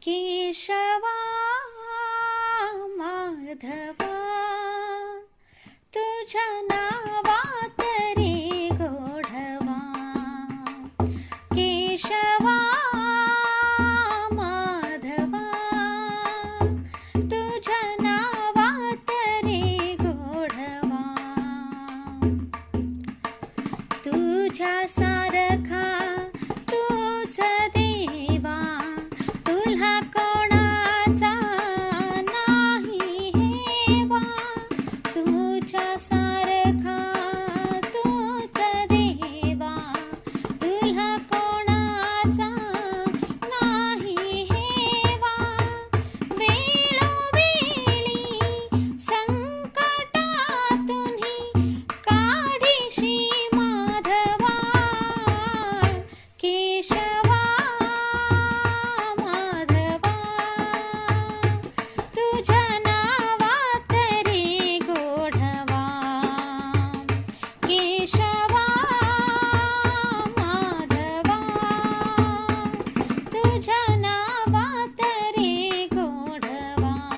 केशवा माधवा तुझ्या नावात रे गोडवा. केशवा माधवा तुझ्या नावात रे गोडवा. तुझ्या सारखा तूच देवा तुला कोणाचा नाही हेवा. तुझ्या सारखा तूच देवा तुला कोणाचा नाही हेवा. वेळोवेळी संकटातून काढीशी माधवा. केशवा माधवा तुझ्या नावात रे गोडवा. केशवा माधवा तुझ्या